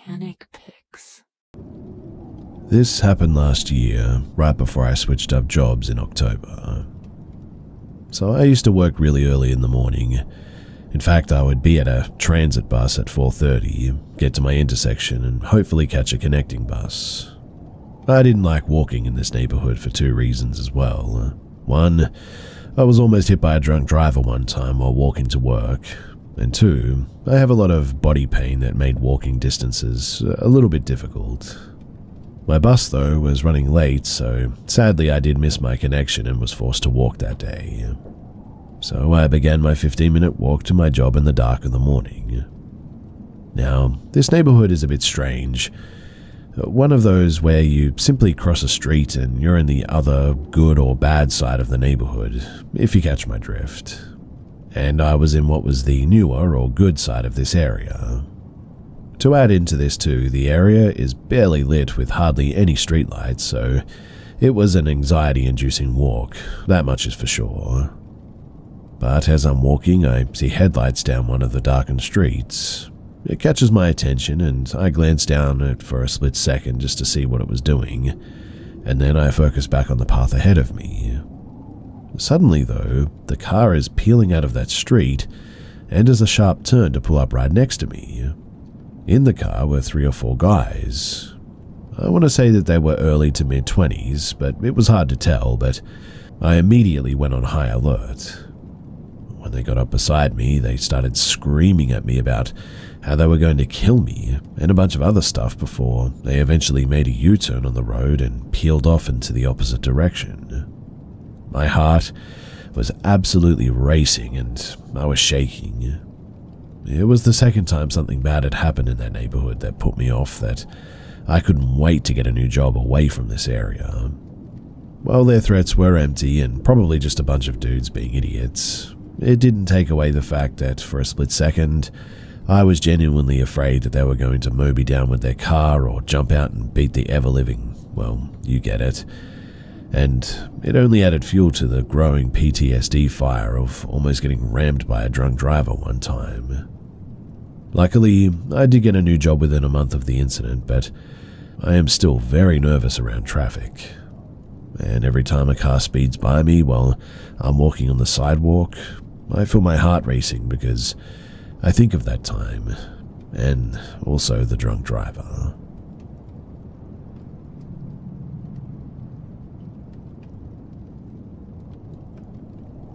Panic pics. This happened last year, right before I switched up jobs in October. So I used to work really early in the morning. In fact, I would be at a transit bus at 4:30, get to my intersection, and hopefully catch a connecting bus. I didn't like walking in this neighborhood for two reasons as well. One, I was almost hit by a drunk driver one time while walking to work. And two, I have a lot of body pain that made walking distances a little bit difficult. My bus, though, was running late, so sadly I did miss my connection and was forced to walk that day. So I began my 15-minute walk to my job in the dark of the morning. Now, this neighborhood is a bit strange. One of those where you simply cross a street and you're in the other good or bad side of the neighborhood, if you catch my drift. And I was in what was the newer or good side of this area. To add into this too, the area is barely lit with hardly any streetlights, so it was an anxiety-inducing walk, that much is for sure. But as I'm walking, I see headlights down one of the darkened streets. It catches my attention and I glance down it for a split second just to see what it was doing, and then I focus back on the path ahead of me. Suddenly though, the car is peeling out of that street and does a sharp turn to pull up right next to me. In the car were 3 or 4 guys. I want to say that they were early to mid-20s, but it was hard to tell, but I immediately went on high alert. When they got up beside me, they started screaming at me about how they were going to kill me and a bunch of other stuff before they eventually made a U-turn on the road and peeled off into the opposite direction. My heart was absolutely racing and I was shaking. It was the second time something bad had happened in that neighborhood that put me off that I couldn't wait to get a new job away from this area. While their threats were empty and probably just a bunch of dudes being idiots, it didn't take away the fact that for a split second, I was genuinely afraid that they were going to mow me down with their car or jump out and beat the ever-living, well, you get it. And it only added fuel to the growing PTSD fire of almost getting rammed by a drunk driver one time. Luckily, I did get a new job within a month of the incident, but I am still very nervous around traffic. And every time a car speeds by me while I'm walking on the sidewalk, I feel my heart racing because I think of that time, and also the drunk driver.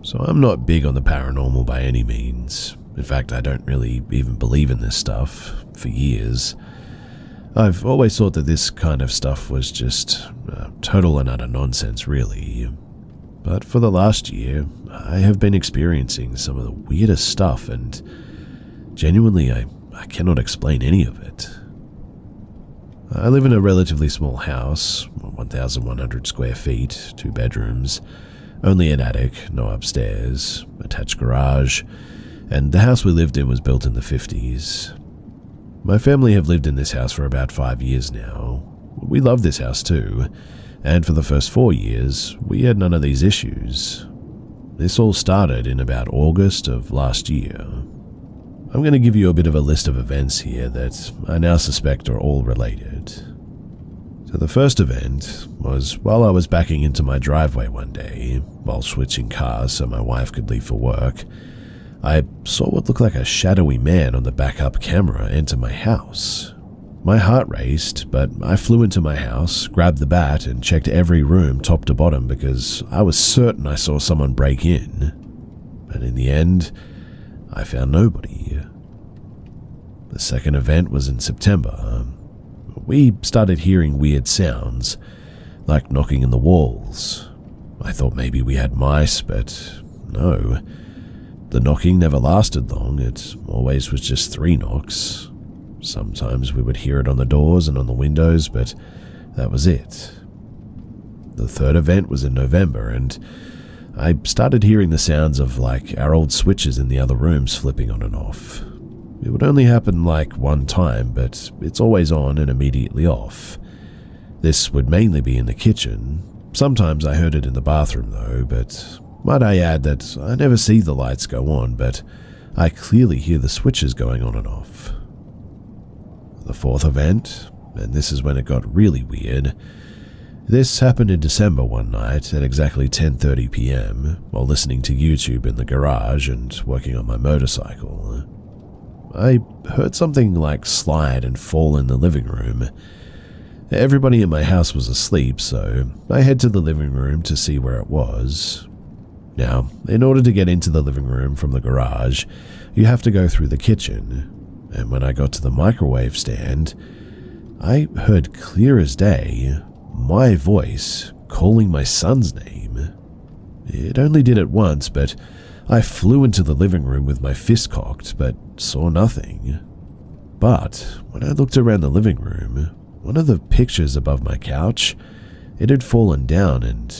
So I'm not big on the paranormal by any means. In fact, I don't really even believe in this stuff for years. I've always thought that this kind of stuff was just total and utter nonsense, really. But for the last year, I have been experiencing some of the weirdest stuff, and genuinely, I cannot explain any of it. I live in a relatively small house, 1,100 square feet, 2 bedrooms, only an attic, no upstairs, attached garage, and the house we lived in was built in the 50s. My family have lived in this house for about 5 years now. We love this house too, and for the first 4 years, we had none of these issues. This all started in about August of last year. I'm going to give you a bit of a list of events here that I now suspect are all related. So the first event was while I was backing into my driveway one day, while switching cars so my wife could leave for work, I saw what looked like a shadowy man on the backup camera enter my house. My heart raced, but I flew into my house, grabbed the bat, and checked every room top to bottom because I was certain I saw someone break in. But in the end, I found nobody. The second event was in September. We started hearing weird sounds, like knocking in the walls. I thought maybe we had mice, but no. The knocking never lasted long, it always was just 3 knocks. Sometimes we would hear it on the doors and on the windows, but that was it. The third event was in November, and I started hearing the sounds of like our old switches in the other rooms flipping on and off. It would only happen like one time, but it's always on and immediately off. This would mainly be in the kitchen. Sometimes I heard it in the bathroom though, but might I add that I never see the lights go on, but I clearly hear the switches going on and off. The fourth event, and this is when it got really weird. This happened in December one night at exactly 10:30 p.m. while listening to YouTube in the garage and working on my motorcycle. I heard something like slide and fall in the living room. Everybody in my house was asleep, so I head to the living room to see where it was. Now, in order to get into the living room from the garage, you have to go through the kitchen, and when I got to the microwave stand, I heard clear as day my voice calling my son's name. It only did it once, but I flew into the living room with my fist cocked, but saw nothing. But when I looked around the living room, one of the pictures above my couch, it had fallen down, and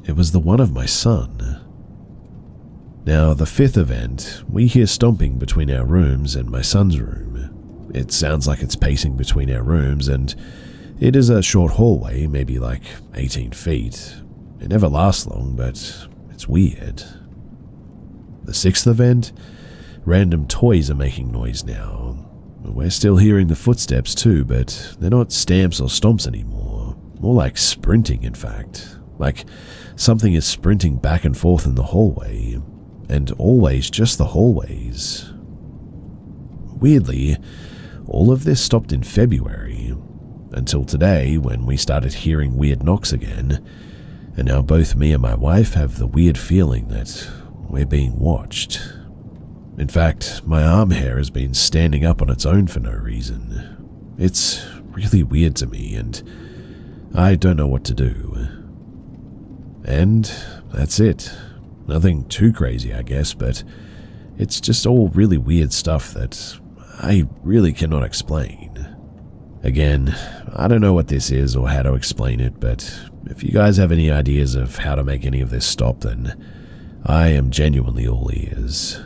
it was the one of my son. Now, the fifth event, we hear stomping between our rooms and my son's room. It sounds like it's pacing between our rooms, and it is a short hallway, maybe like 18 feet. It never lasts long, but it's weird. The sixth event, random toys are making noise now. We're still hearing the footsteps too, but they're not stamps or stomps anymore. More like sprinting, in fact. Like something is sprinting back and forth in the hallway, and always just the hallways. Weirdly, all of this stopped in February, until today when we started hearing weird knocks again, and now both me and my wife have the weird feeling that we're being watched. In fact, my arm hair has been standing up on its own for no reason. It's really weird to me, and I don't know what to do. And that's it. Nothing too crazy, I guess, but it's just all really weird stuff that I really cannot explain. Again, I don't know what this is or how to explain it, but if you guys have any ideas of how to make any of this stop, then I am genuinely all ears.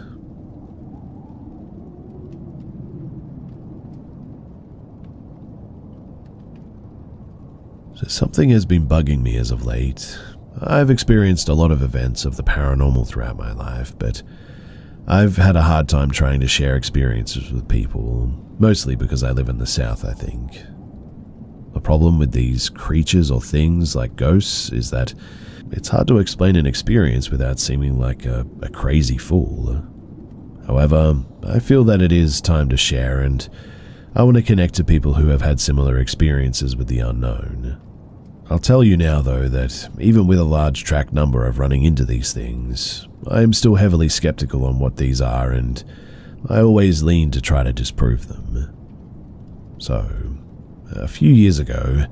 So something has been bugging me as of late. I've experienced a lot of events of the paranormal throughout my life, but I've had a hard time trying to share experiences with people, mostly because I live in the South, I think. The problem with these creatures or things like ghosts is that it's hard to explain an experience without seeming like a crazy fool. However, I feel that it is time to share, and I want to connect to people who have had similar experiences with the unknown. I'll tell you now, though, that even with a large track number of running into these things, I am still heavily skeptical on what these are, and I always lean to try to disprove them. So, a few years ago,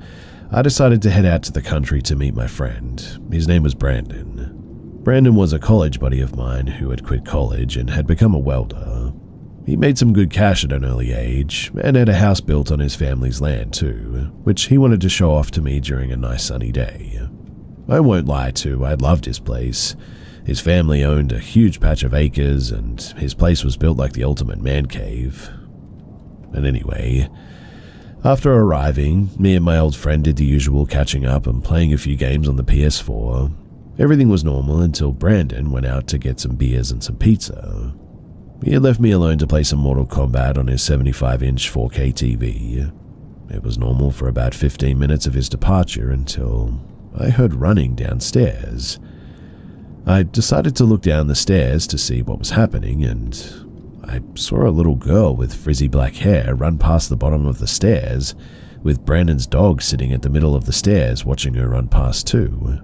I decided to head out to the country to meet my friend. His name was Brandon. Brandon was a college buddy of mine who had quit college and had become a welder. He made some good cash at an early age, and had a house built on his family's land too, which he wanted to show off to me during a nice sunny day. I won't lie too, I loved his place. His family owned a huge patch of acres, and his place was built like the ultimate man cave. And anyway, after arriving, me and my old friend did the usual catching up and playing a few games on the PS4. Everything was normal until Brandon went out to get some beers and some pizza. He had left me alone to play some Mortal Kombat on his 75-inch 4K TV. It was normal for about 15 minutes of his departure until I heard running downstairs. I decided to look down the stairs to see what was happening, and I saw a little girl with frizzy black hair run past the bottom of the stairs, with Brandon's dog sitting at the middle of the stairs watching her run past too.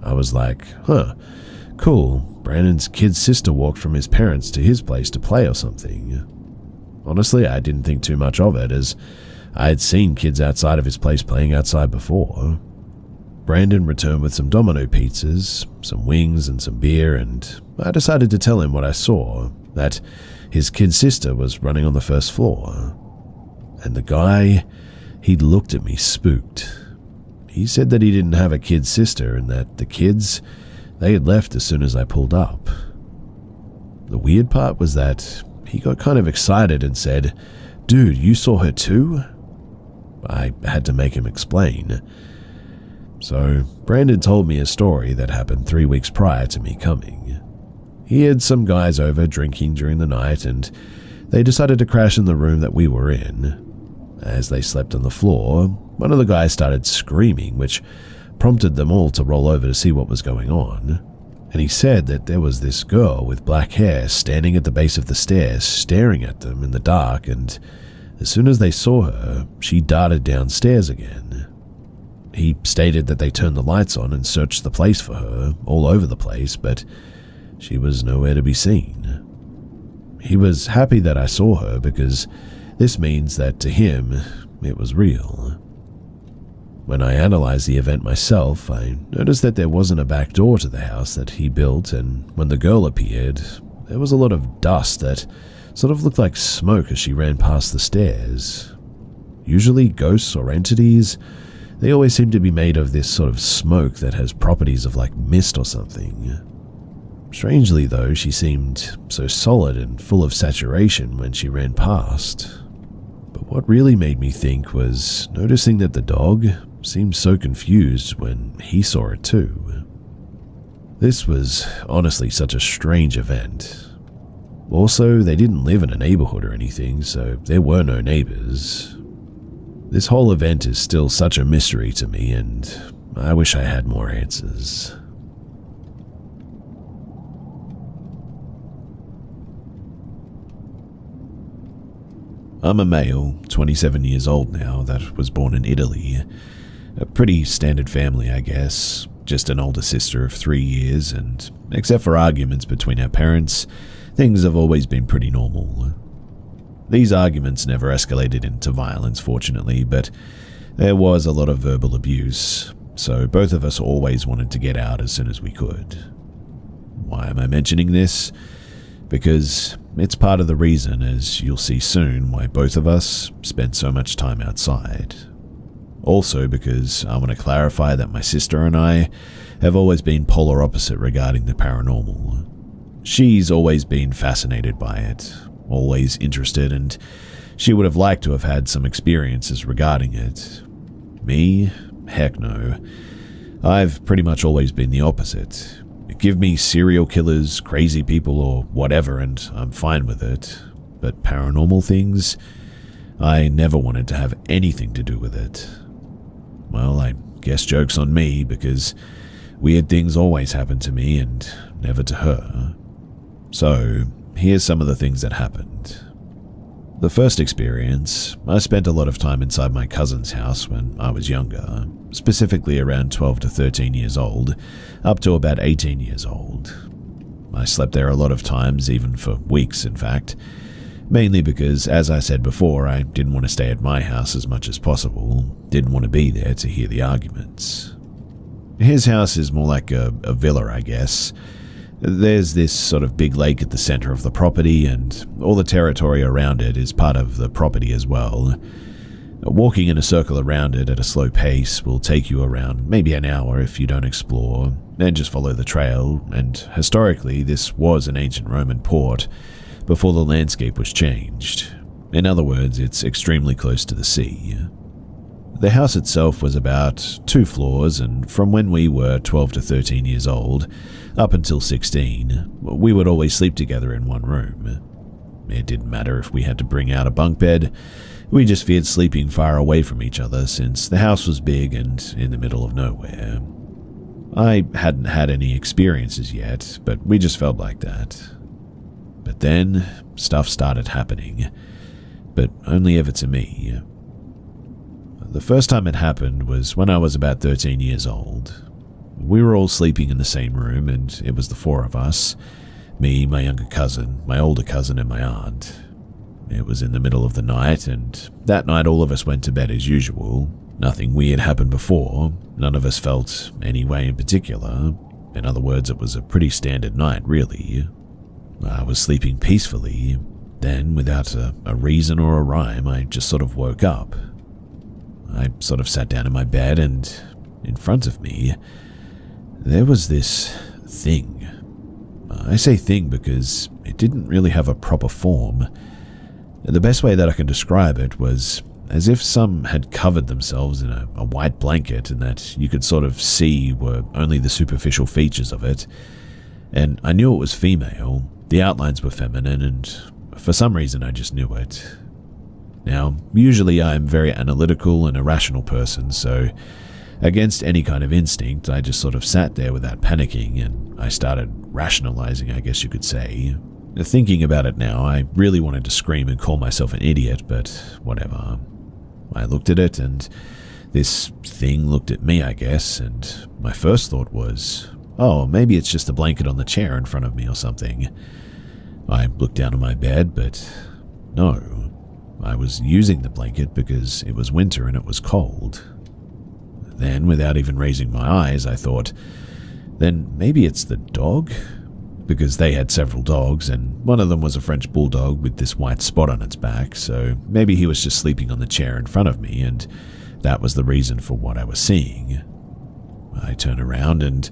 I was like, cool. Brandon's kid's sister walked from his parents to his place to play or something. Honestly, I didn't think too much of it, as I had seen kids outside of his place playing outside before. Brandon returned with some Domino pizzas, some wings and some beer, and I decided to tell him what I saw, that his kid's sister was running on the first floor. And the guy, he looked at me spooked. He said that he didn't have a kid sister and that the kids, they had left as soon as I pulled up. The weird part was that he got kind of excited and said, "Dude, you saw her too?" I had to make him explain. So Brandon told me a story that happened 3 weeks prior to me coming. He had some guys over drinking during the night, and they decided to crash in the room that we were in. As they slept on the floor, one of the guys started screaming, which prompted them all to roll over to see what was going on. And he said that there was this girl with black hair standing at the base of the stairs staring at them in the dark, and as soon as they saw her, she darted downstairs again. He stated that they turned the lights on and searched the place for her, all over the place, but she was nowhere to be seen. He was happy that I saw her because this means that to him, it was real. When I analyzed the event myself, I noticed that there wasn't a back door to the house that he built, and when the girl appeared, there was a lot of dust that sort of looked like smoke as she ran past the stairs. Usually ghosts or entities, they always seem to be made of this sort of smoke that has properties of like mist or something. Strangely though, she seemed so solid and full of saturation when she ran past. But what really made me think was noticing that the dog seemed so confused when he saw it too. This was honestly such a strange event. Also, they didn't live in a neighborhood or anything, so there were no neighbors. This whole event is still such a mystery to me, and I wish I had more answers. I'm a male, 27 years old now, that was born in Italy. A pretty standard family, I guess. Just an older sister of 3 years, and except for arguments between our parents, things have always been pretty normal. These arguments never escalated into violence, fortunately, but there was a lot of verbal abuse, so both of us always wanted to get out as soon as we could. Why am I mentioning this? Because it's part of the reason, as you'll see soon, why both of us spent so much time outside. Also because I want to clarify that my sister and I have always been polar opposite regarding the paranormal. She's always been fascinated by it, always interested, and she would have liked to have had some experiences regarding it. Me? Heck no. I've pretty much always been the opposite. Give me serial killers, crazy people, or whatever, and I'm fine with it. But paranormal things? I never wanted to have anything to do with it. Well, I guess joke's on me, because weird things always happen to me and never to her. So, here's some of the things that happened. The first experience, I spent a lot of time inside my cousin's house when I was younger, specifically around 12 to 13 years old, up to about 18 years old. I slept there a lot of times, even for weeks in fact, mainly because, as I said before, I didn't want to stay at my house as much as possible, didn't want to be there to hear the arguments. His house is more like a villa, I guess. There's this sort of big lake at the center of the property, and all the territory around it is part of the property as well. Walking in a circle around it at a slow pace will take you around maybe an hour if you don't explore, and just follow the trail, and historically this was an ancient Roman port before the landscape was changed. In other words, it's extremely close to the sea. The house itself was about 2 floors, and from when we were 12 to 13 years old, up until 16, we would always sleep together in one room. It didn't matter if we had to bring out a bunk bed, we just feared sleeping far away from each other since the house was big and in the middle of nowhere. I hadn't had any experiences yet, but we just felt like that. But then, stuff started happening, but only ever to me. The first time it happened was when I was about 13 years old. We were all sleeping in the same room, and it was the 4 of us, me, my younger cousin, my older cousin, and my aunt. It was in the middle of the night, and that night all of us went to bed as usual. Nothing weird happened before, none of us felt any way in particular. In other words, it was a pretty standard night, really. I was sleeping peacefully, then, without a reason or a rhyme, I just sort of woke up. I sort of sat down in my bed, and in front of me, there was this thing. I say thing because it didn't really have a proper form. The best way that I can describe it was as if some had covered themselves in a white blanket, and that you could sort of see were only the superficial features of it. And I knew it was female, the outlines were feminine, and for some reason I just knew it. Now, usually I'm a very analytical and a rational person, so against any kind of instinct, I just sort of sat there without panicking, and I started rationalizing, I guess you could say. Thinking about it now, I really wanted to scream and call myself an idiot, but whatever. I looked at it, and this thing looked at me, I guess, and my first thought was, oh, maybe it's just a blanket on the chair in front of me or something. I looked down on my bed, but no. I was using the blanket because it was winter and it was cold. Then, without even raising my eyes, I thought, then maybe it's the dog? Because they had several dogs, and one of them was a French bulldog with this white spot on its back, so maybe he was just sleeping on the chair in front of me, and that was the reason for what I was seeing. I turned around, and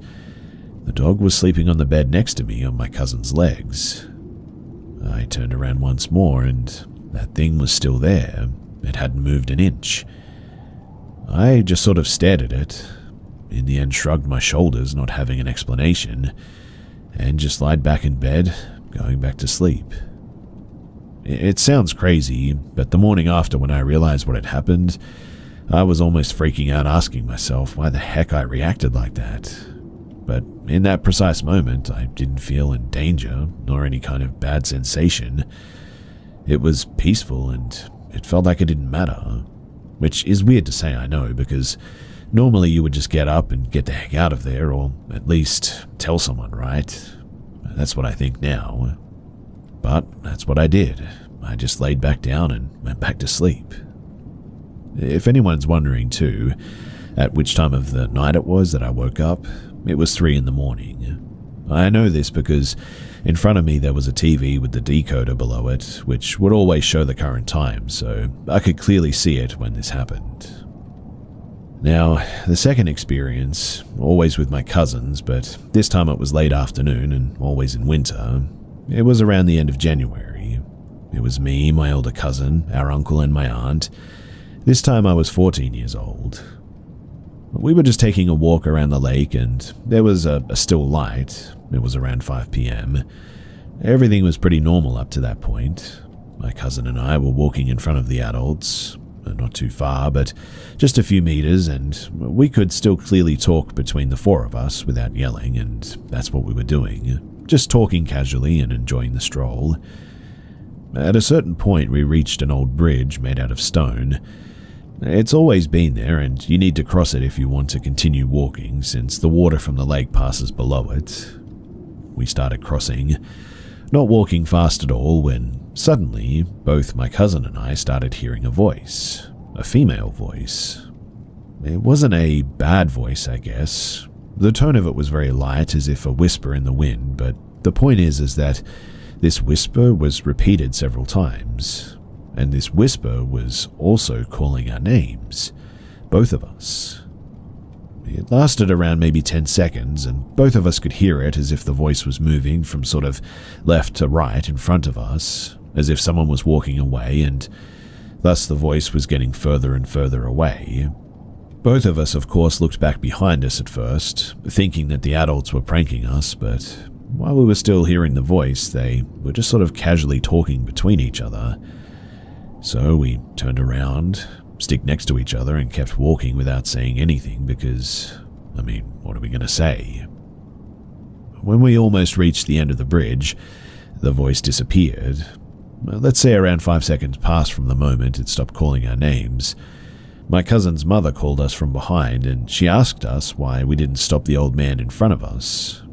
the dog was sleeping on the bed next to me on my cousin's legs. I turned around once more, and that thing was still there. It hadn't moved an inch. I just sort of stared at it, in the end shrugged my shoulders, not having an explanation, and just lied back in bed, going back to sleep. It sounds crazy, but the morning after, when I realized what had happened, I was almost freaking out, asking myself why the heck I reacted like that. But in that precise moment, I didn't feel in danger, nor any kind of bad sensation. It was peaceful, and it felt like it didn't matter. Which is weird to say, I know, because normally you would just get up and get the heck out of there, or at least tell someone, right? That's what I think now. But that's what I did. I just laid back down and went back to sleep. If anyone's wondering too, at which time of the night it was that I woke up, it was 3 a.m. I know this because in front of me there was a TV with the decoder below it, which would always show the current time, so I could clearly see it when this happened. Now, the second experience, always with my cousins, but this time it was late afternoon and always in winter. It was around the end of January. It was me, my older cousin, our uncle, and my aunt. This time I was 14 years old. We were just taking a walk around the lake, and there was a still light. It was around 5 p.m. Everything was pretty normal up to that point. My cousin and I were walking in front of the adults, not too far, but just a few meters, and we could still clearly talk between the 4 of us without yelling, and that's what we were doing, just talking casually and enjoying the stroll. At a certain point, we reached an old bridge made out of stone. It's always been there, and you need to cross it if you want to continue walking, since the water from the lake passes below it. We started crossing, not walking fast at all, when suddenly both my cousin and I started hearing a voice, a female voice. It wasn't a bad voice, I guess. The tone of it was very light, as if a whisper in the wind, but the point is that this whisper was repeated several times. And this whisper was also calling our names, both of us. It lasted around maybe 10 seconds, and both of us could hear it as if the voice was moving from sort of left to right in front of us, as if someone was walking away, and thus the voice was getting further and further away. Both of us, of course, looked back behind us at first, thinking that the adults were pranking us, but while we were still hearing the voice, they were just sort of casually talking between each other. So we turned around, stick next to each other, and kept walking without saying anything because, what are we going to say? When we almost reached the end of the bridge, the voice disappeared. Let's say around 5 seconds passed from the moment it stopped calling our names. My cousin's mother called us from behind, and she asked us why we didn't stop the old man in front of us.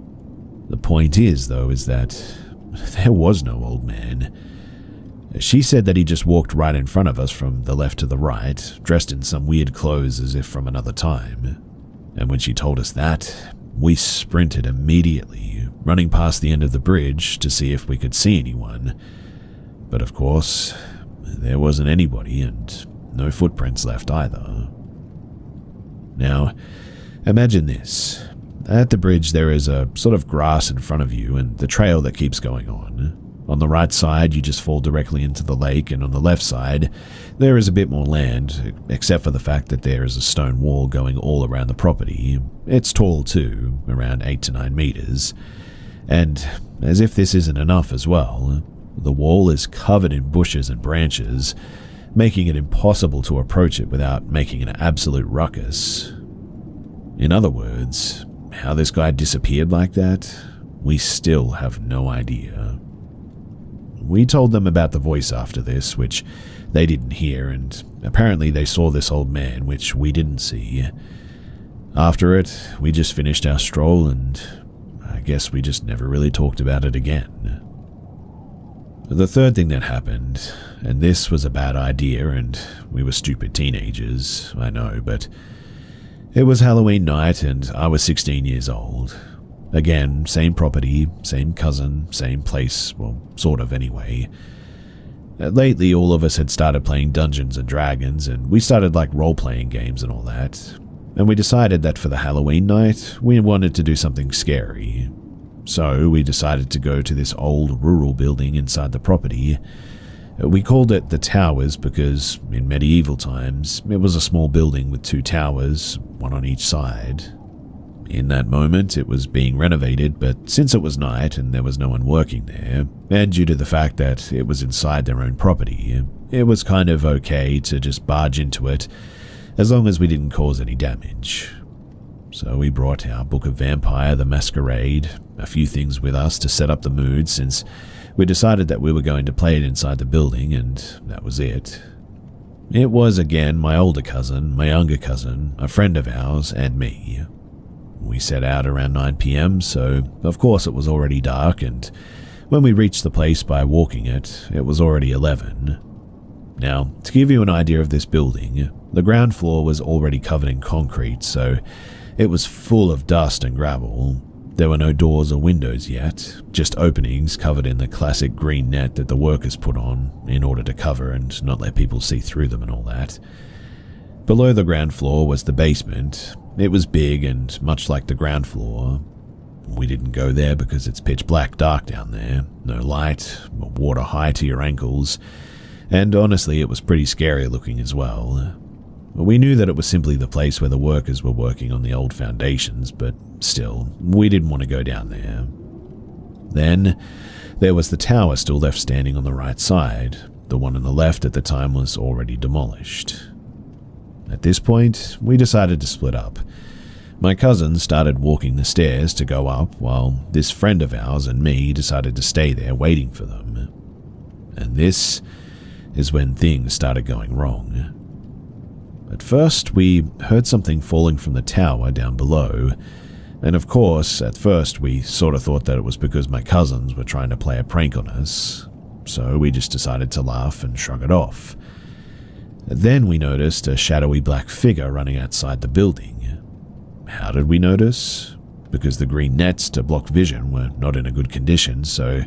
The point is that there was no old man. She said that he just walked right in front of us from the left to the right, dressed in some weird clothes as if from another time. And when she told us that, we sprinted immediately, running past the end of the bridge to see if we could see anyone. But of course, there wasn't anybody, and no footprints left either. Now, imagine this. At the bridge there is a sort of grass in front of you and the trail that keeps going on. On the right side, you just fall directly into the lake, and on the left side, there is a bit more land, except for the fact that there is a stone wall going all around the property. It's tall too, around 8 to 9 meters. And as if this isn't enough as well, the wall is covered in bushes and branches, making it impossible to approach it without making an absolute ruckus. In other words, how this guy disappeared like that, we still have no idea. We told them about the voice after this, which they didn't hear, and apparently they saw this old man, which we didn't see. After it, we just finished our stroll, and I guess we just never really talked about it again. The third thing that happened, and this was a bad idea, and we were stupid teenagers, I know, but it was Halloween night and I was 16 years old. Again, same property, same cousin, same place, well, sort of anyway. Lately, all of us had started playing Dungeons and Dragons, and we started like role-playing games and all that. And we decided that for the Halloween night, we wanted to do something scary. So we decided to go to this old rural building inside the property. We called it the Towers because in medieval times, it was a small building with 2 towers, one on each side. In that moment, it was being renovated, but since it was night and there was no one working there, and due to the fact that it was inside their own property, it was kind of okay to just barge into it as long as we didn't cause any damage. So we brought our Book of Vampire the Masquerade, a few things with us to set up the mood since we decided that we were going to play it inside the building, and that was it. It was again my older cousin, my younger cousin, a friend of ours, and me. We set out around 9 p.m, so of course it was already dark, and when we reached the place by walking it, it was already 11. Now, to give you an idea of this building, the ground floor was already covered in concrete, so it was full of dust and gravel. There were no doors or windows yet, just openings covered in the classic green net that the workers put on in order to cover and not let people see through them and all that. Below the ground floor was the basement. It was big and much like the ground floor. We didn't go there because it's pitch black dark down there, no light, water high to your ankles, and honestly it was pretty scary looking as well. We knew that it was simply the place where the workers were working on the old foundations, but still, we didn't want to go down there. Then, there was the tower still left standing on the right side. The one on the left at the time was already demolished. At this point, we decided to split up. My cousin started walking the stairs to go up, while this friend of ours and me decided to stay there waiting for them. And this is when things started going wrong. At first, we heard something falling from the tower down below, and of course, at first we sort of thought that it was because my cousins were trying to play a prank on us, so we just decided to laugh and shrug it off. Then we noticed a shadowy black figure running outside the building. How did we notice? Because the green nets to block vision were not in a good condition, so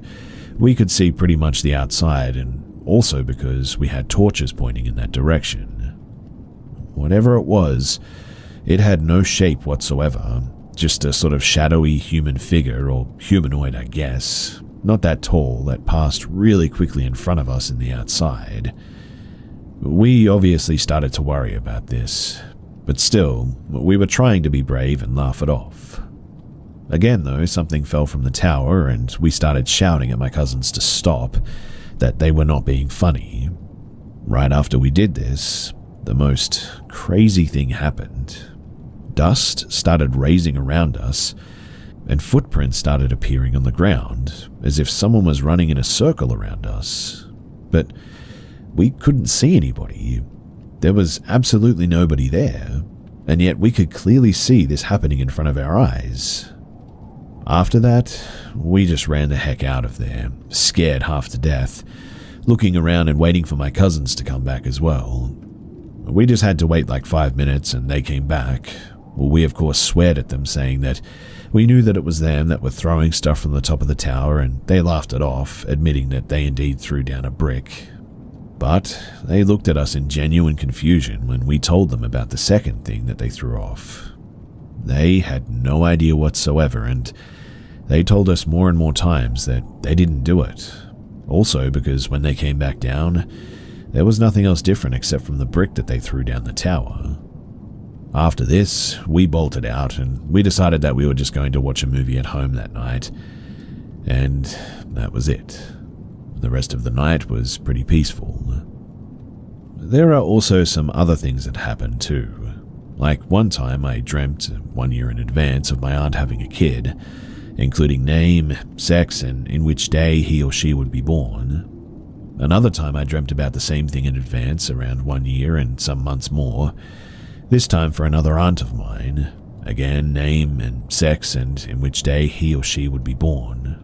we could see pretty much the outside, and also because we had torches pointing in that direction. Whatever it was, it had no shape whatsoever, just a sort of shadowy human figure, or humanoid I guess, not that tall, that passed really quickly in front of us in the outside. We obviously started to worry about this, but still, we were trying to be brave and laugh it off. Again though, something fell from the tower and we started shouting at my cousins to stop, that they were not being funny. Right after we did this, the most crazy thing happened. Dust started raising around us, and footprints started appearing on the ground, as if someone was running in a circle around us. But we couldn't see anybody. There was absolutely nobody there, and yet we could clearly see this happening in front of our eyes. After that, we just ran the heck out of there, scared half to death, looking around and waiting for my cousins to come back as well. We just had to wait like 5 minutes and they came back. Well, we of course sweared at them, saying that we knew that it was them that were throwing stuff from the top of the tower, and they laughed it off, admitting that they indeed threw down a brick. But they looked at us in genuine confusion when we told them about the second thing that they threw off. They had no idea whatsoever, and they told us more and more times that they didn't do it. Also because when they came back down, there was nothing else different except from the brick that they threw down the tower. After this, we bolted out and we decided that we were just going to watch a movie at home that night. And that was it. The rest of the night was pretty peaceful. There are also some other things that happened too. Like one time I dreamt 1 year in advance of my aunt having a kid, including name, sex, and in which day he or she would be born. Another time I dreamt about the same thing in advance, around 1 year and some months more, this time for another aunt of mine. Again, name and sex and in which day he or she would be born.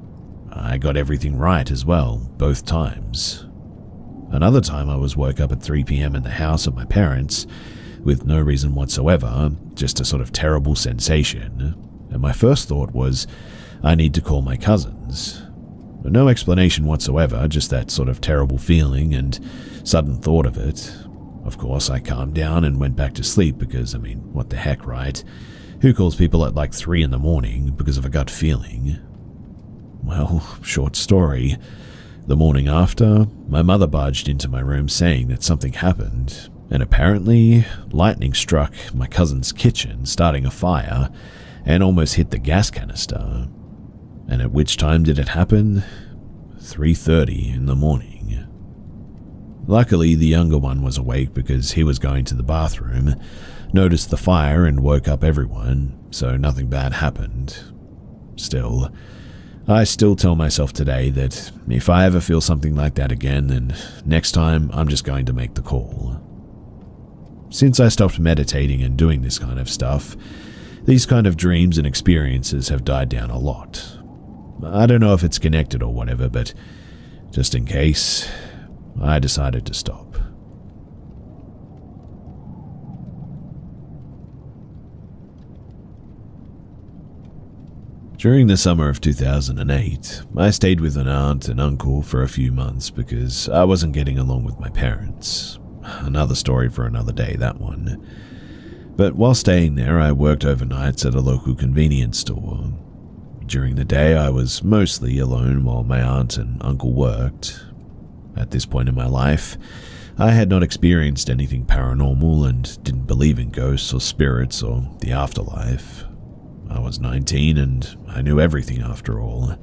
I got everything right as well, both times. Another time I was woke up at 3 p.m. in the house of my parents, with no reason whatsoever, just a sort of terrible sensation, and my first thought was, I need to call my cousins. No explanation whatsoever, just that sort of terrible feeling and sudden thought of it. Of course, I calmed down and went back to sleep because, what the heck, right? Who calls people at like 3 in the morning because of a gut feeling? Well, short story. The morning after, my mother barged into my room saying that something happened, and apparently lightning struck my cousin's kitchen, starting a fire, and almost hit the gas canister. And at which time did it happen? 3:30 in the morning. Luckily, the younger one was awake because he was going to the bathroom, noticed the fire and woke up everyone, so nothing bad happened. Still, I still tell myself today that if I ever feel something like that again, then next time I'm just going to make the call. Since I stopped meditating and doing this kind of stuff, these kind of dreams and experiences have died down a lot. I don't know if it's connected or whatever, but just in case, I decided to stop. During the summer of 2008, I stayed with an aunt and uncle for a few months because I wasn't getting along with my parents. Another story for another day, that one. But while staying there, I worked overnights at a local convenience store. During the day, I was mostly alone while my aunt and uncle worked. At this point in my life, I had not experienced anything paranormal and didn't believe in ghosts or spirits or the afterlife. I was 19 and I knew everything after all.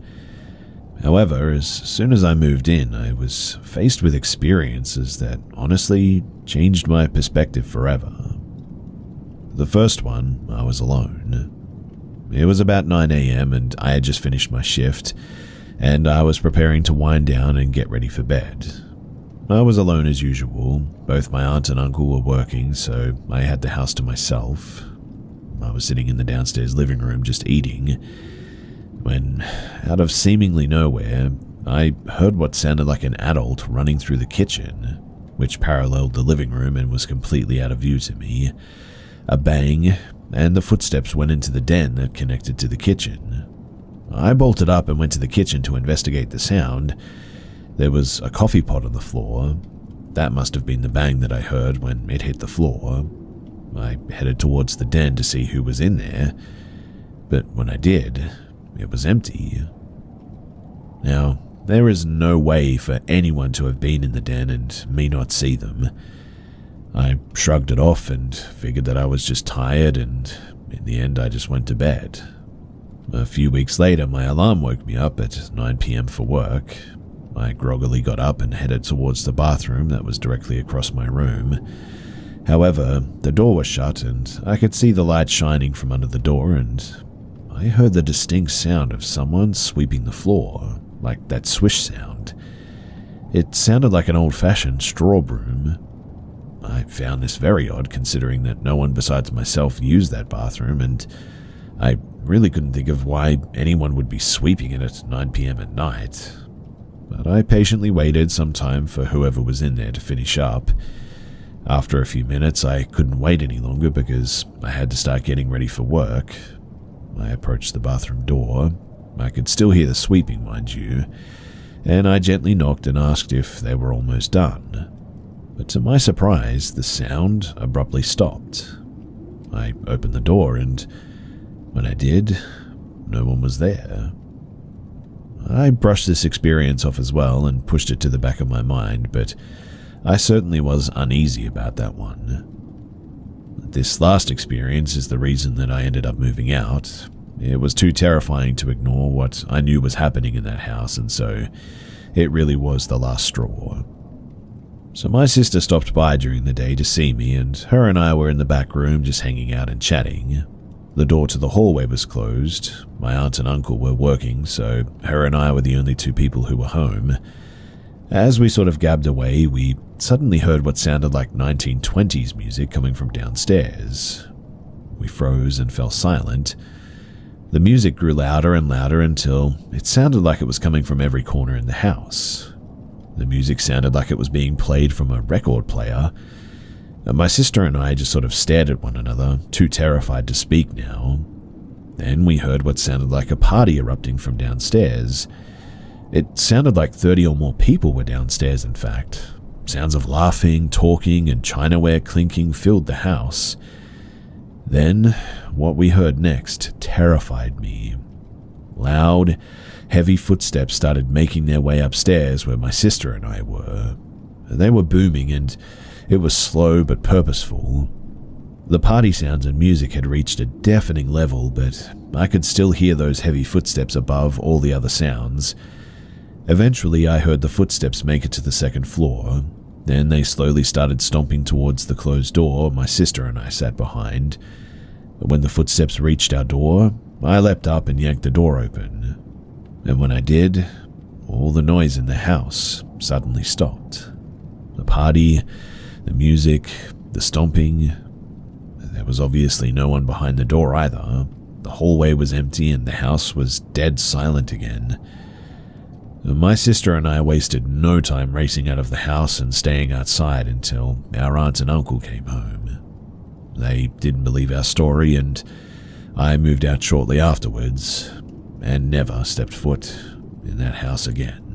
However, as soon as I moved in, I was faced with experiences that honestly changed my perspective forever. The first one, I was alone. It was about 9 a.m. and I had just finished my shift, and I was preparing to wind down and get ready for bed. I was alone as usual. Both my aunt and uncle were working, so I had the house to myself. I was sitting in the downstairs living room just eating, when, out of seemingly nowhere, I heard what sounded like an adult running through the kitchen, which paralleled the living room and was completely out of view to me. A bang, and the footsteps went into the den that connected to the kitchen. I bolted up and went to the kitchen to investigate the sound. There was a coffee pot on the floor. That must have been the bang that I heard when it hit the floor. I headed towards the den to see who was in there, but when I did, it was empty. Now, there is no way for anyone to have been in the den and me not see them. I shrugged it off and figured that I was just tired, and in the end I just went to bed. A few weeks later, my alarm woke me up at 9 p.m. for work. I groggily got up and headed towards the bathroom that was directly across my room. However, the door was shut and I could see the light shining from under the door, and I heard the distinct sound of someone sweeping the floor, like that swish sound. It sounded like an old-fashioned straw broom. I found this very odd considering that no one besides myself used that bathroom, and I really couldn't think of why anyone would be sweeping it at 9 p.m. at night. But I patiently waited some time for whoever was in there to finish up. After a few minutes, I couldn't wait any longer because I had to start getting ready for work. I approached the bathroom door. I could still hear the sweeping, mind you, and I gently knocked and asked if they were almost done. But to my surprise, the sound abruptly stopped. I opened the door, and when I did, no one was there. I brushed this experience off as well and pushed it to the back of my mind, but I certainly was uneasy about that one. This last experience is the reason that I ended up moving out. It was too terrifying to ignore what I knew was happening in that house, and so it really was the last straw. So my sister stopped by during the day to see me, and her and I were in the back room just hanging out and chatting. The door to the hallway was closed. My aunt and uncle were working, so her and I were the only two people who were home. As we sort of gabbed away, we suddenly heard what sounded like 1920s music coming from downstairs. We froze and fell silent. The music grew louder and louder until it sounded like it was coming from every corner in the house. The music sounded like it was being played from a record player. My sister and I just sort of stared at one another, too terrified to speak now. Then we heard what sounded like a party erupting from downstairs. It sounded like 30 or more people were downstairs, in fact. Sounds of laughing, talking, and chinaware clinking filled the house. Then, what we heard next terrified me. Loud, heavy footsteps started making their way upstairs where my sister and I were. They were booming, and it was slow but purposeful. The party sounds and music had reached a deafening level, but I could still hear those heavy footsteps above all the other sounds. Eventually, I heard the footsteps make it to the second floor. Then they slowly started stomping towards the closed door my sister and I sat behind. When the footsteps reached our door, I leapt up and yanked the door open. And when I did, all the noise in the house suddenly stopped. The party, the music, the stomping. There was obviously no one behind the door either. The hallway was empty and the house was dead silent again. My sister and I wasted no time racing out of the house and staying outside until our aunt and uncle came home. They didn't believe our story, and I moved out shortly afterwards and never stepped foot in that house again.